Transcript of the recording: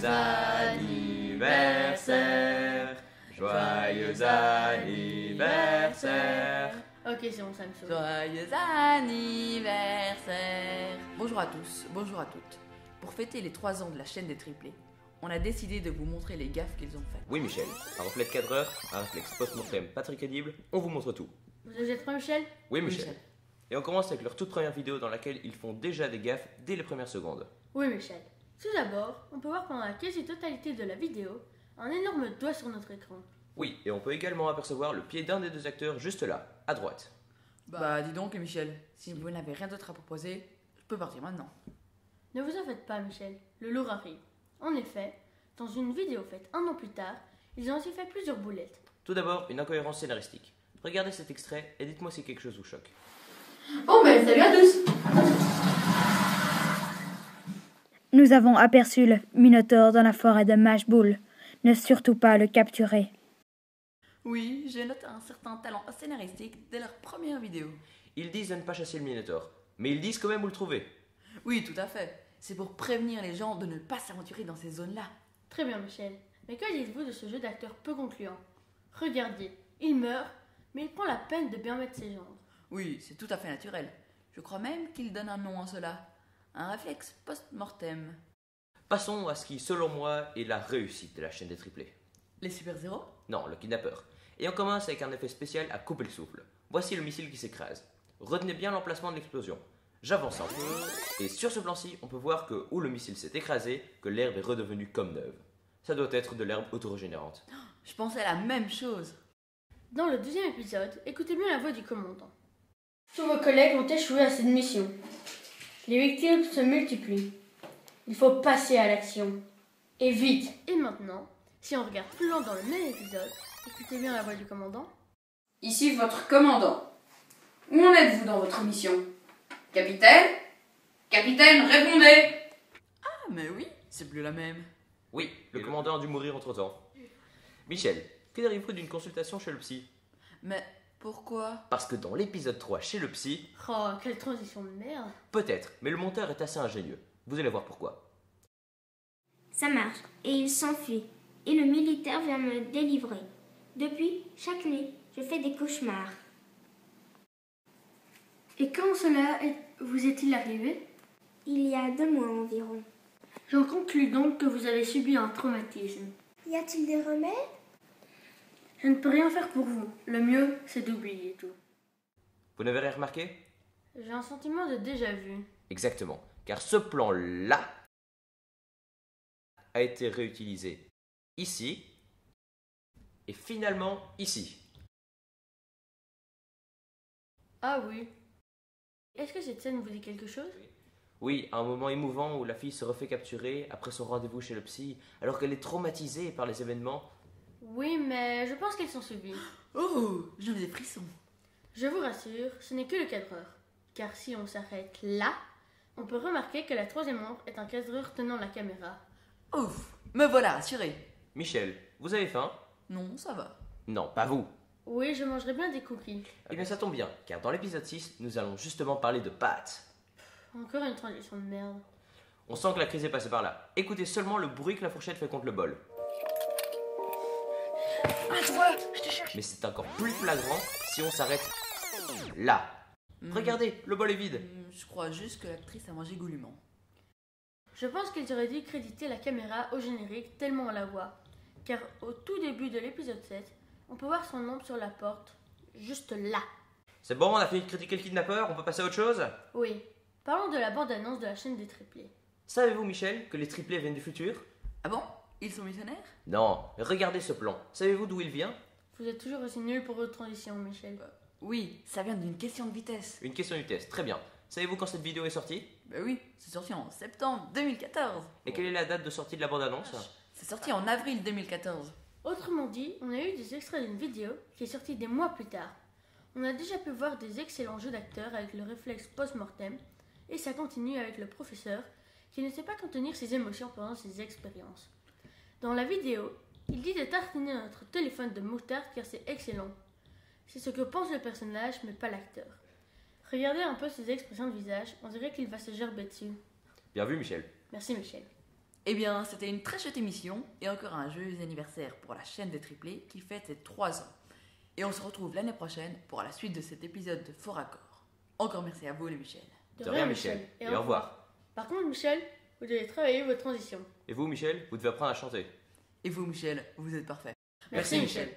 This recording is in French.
anniversaire, joyeux anniversaire. Ok, c'est bon, ça me saoule. Joyeux anniversaire. Bonjour à tous, bonjour à toutes. Pour fêter les 3 ans de la chaîne des triplés, on a décidé de vous montrer les gaffes qu'ils ont faites. Oui Michel, un reflet de cadreur, un réflexe post-mortem pas très crédible, on vous montre tout. Vous êtes prêt, Michel? Oui Michel. Et on commence avec leur toute première vidéo dans laquelle ils font déjà des gaffes dès les premières secondes. Oui, Michel. Tout d'abord, on peut voir pendant la quasi-totalité de la vidéo un énorme doigt sur notre écran. Oui, et on peut également apercevoir le pied d'un des deux acteurs juste là, à droite. Bah dis donc Michel, si vous n'avez rien d'autre à proposer, je peux partir maintenant. Ne vous en faites pas, Michel, le lourd arrive. En effet, dans une vidéo faite 1 an plus tard, ils ont aussi fait plusieurs boulettes. Tout d'abord, une incohérence scénaristique. Regardez cet extrait et dites-moi si quelque chose vous choque. Bon ben, salut à tous! Nous avons aperçu le Minotaure dans la forêt de Mashboul. Ne surtout pas le capturer. Oui, j'ai noté un certain talent scénaristique dès leur première vidéo. Ils disent de ne pas chasser le Minotaure, mais ils disent quand même où le trouver. Oui, tout à fait. C'est pour prévenir les gens de ne pas s'aventurer dans ces zones-là. Très bien, Michel. Mais que dites-vous de ce jeu d'acteur peu concluant? Regardez, il meurt, mais il prend la peine de bien mettre ses jambes. Oui, c'est tout à fait naturel. Je crois même qu'il donne un nom à cela. Un réflexe post-mortem. Passons à ce qui, selon moi, est la réussite de la chaîne des triplés. Les super-héros? Non, le kidnappeur. Et on commence avec un effet spécial à couper le souffle. Voici le missile qui s'écrase. Retenez bien l'emplacement de l'explosion. J'avance un peu, et sur ce plan-ci, on peut voir que où le missile s'est écrasé, que l'herbe est redevenue comme neuve. Ça doit être de l'herbe autorégénérante. Je pensais à la même chose. Dans le deuxième épisode, écoutez bien la voix du commandant. Tous vos collègues ont échoué à cette mission. Les victimes se multiplient. Il faut passer à l'action. Et vite. Et maintenant, si on regarde plus loin dans le même épisode, écoutez bien la voix du commandant. Ici votre commandant. Où en êtes-vous dans votre mission? Capitaine? Capitaine, répondez! Ah, mais oui, c'est plus la même. Oui, le commandant a dû mourir entre-temps. Michel, que diriez-vous d'une consultation chez le psy? Mais pourquoi? Parce que dans l'épisode 3 chez le psy, Oh, quelle transition de merde. peut-être, mais le monteur est assez ingénieux. Vous allez voir pourquoi. Ça marche, et il s'enfuit. Et le militaire vient me délivrer. Depuis, chaque nuit, je fais des cauchemars. Et quand cela vous est-il arrivé? Il y a 2 mois environ. J'en conclus donc que vous avez subi un traumatisme. Y a-t-il des remèdes? Je ne peux rien faire pour vous. Le mieux, c'est d'oublier tout. Vous n'avez rien remarqué? J'ai un sentiment de déjà-vu. Exactement, car ce plan-là a été réutilisé ici et finalement ici. Ah oui. Est-ce que cette scène vous dit quelque chose? Oui, un moment émouvant où la fille se refait capturer après son rendez-vous chez le psy, alors qu'elle est traumatisée par les événements. Oui, mais je pense qu'elles sont suivies. Oh, j'ai des frissons. Je vous rassure, ce n'est que le cadreur. Car si on s'arrête là, on peut remarquer que la troisième ombre est un cadreur tenant la caméra. Ouf, me voilà rassuré. Michel, vous avez faim? Non, ça va. Non, pas vous. Oui, je mangerai bien des cookies. Eh bien ça tombe bien, car dans l'épisode 6, nous allons justement parler de pâtes. Encore une transition de merde. On sent que la crise est passée par là. Écoutez seulement le bruit que la fourchette fait contre le bol. Ah, toi, je te cherche. Mais c'est encore plus flagrant si on s'arrête là. Regardez, le bol est vide. Je crois juste que l'actrice a mangé goulûment. Je pense qu'ils auraient dû créditer la caméra au générique tellement on la voit. Car au tout début de l'épisode 7, on peut voir son ombre sur la porte, juste là. C'est bon, on a fini de critiquer le kidnappeur, on peut passer à autre chose? Oui, parlons de la bande-annonce de la chaîne des triplés. Savez-vous, Michel, que les triplés viennent du futur? Ah bon? Ils sont missionnaires? Non, mais regardez ce plan. Savez-vous d'où il vient? Vous êtes toujours aussi nul pour votre transition, Michel. Oui, ça vient d'une question de vitesse. Une question du test, très bien. Savez-vous quand cette vidéo est sortie? Bah oui, c'est sorti en septembre 2014. Et quelle est la date de sortie de la bande-annonce? C'est sorti en avril 2014. Autrement dit, on a eu des extraits d'une vidéo qui est sortie des mois plus tard. On a déjà pu voir des excellents jeux d'acteurs avec le réflexe post-mortem, et ça continue avec le professeur qui ne sait pas contenir ses émotions pendant ses expériences. Dans la vidéo, il dit de tartiner notre téléphone de moutarde car c'est excellent. C'est ce que pense le personnage mais pas l'acteur. Regardez un peu ses expressions de visage, on dirait qu'il va se gerber dessus. Bien vu, Michel. Merci Michel. Eh bien, c'était une très chouette émission et encore un joyeux anniversaire pour la chaîne des triplés qui fête ses 3 ans. Et on se retrouve l'année prochaine pour la suite de cet épisode de Fort Accord. Encore merci à vous les Michel. De rien, Michel. Et au revoir. Par contre, Michel, vous devez travailler votre transition. Et vous, Michel, vous devez apprendre à chanter. Et vous Michel, vous êtes parfait. Merci, Michel.